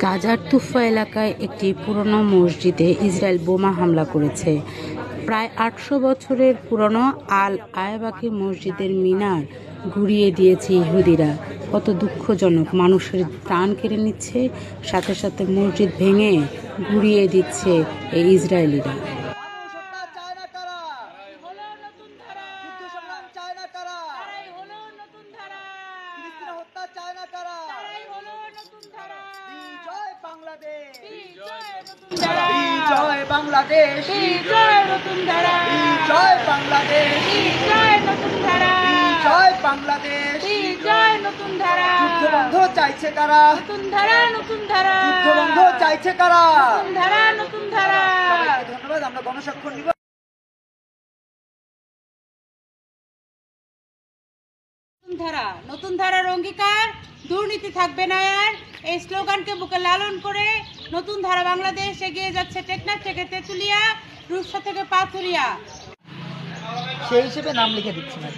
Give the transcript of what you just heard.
গাজার তুফা এলাকায় একটি পুরনো মসজিদে ইসরায়েল বোমা হামলা করেছে। প্রায় ৮০০ বছরের পুরনো আল আয়বাকি মসজিদের মিনার গুঁড়িয়ে দিয়েছে ইহুদিরা। কত দুঃখজনক, মানুষের প্রাণ কেড়ে নিচ্ছে, সাথে সাথে মসজিদ ভেঙে গুঁড়িয়ে দিচ্ছে এই ইসরায়েলিরা। জয় বাংলাদেশ, জয় নতুন ধারা, জয় বাংলাদেশ, জয় নতুন ধারা, জয় বাংলাদেশ, জয় নতুন ধারা। যুদ্ধ বন্ধ চাইছে কারা? নতুন ধারা, নতুন ধারা। যুদ্ধ বন্ধ চাইছে কারা? নতুন ধারা, নতুন ধারা। সবাইকে ধন্যবাদ। আমরা গণস্বাক্ষর নিব। নতুন ধারার অঙ্গীকার, দুর্নীতি থাকবে না আর। এই স্লোগানকে বুকে লালন করে নতুন ধারা বাংলাদেশ এগিয়ে যাচ্ছে টেকনাফ থেকে তেঁতুলিয়া, রূপসা থেকে পাথুরিয়া। সেই হিসেবে নাম লিখে দিচ্ছি না।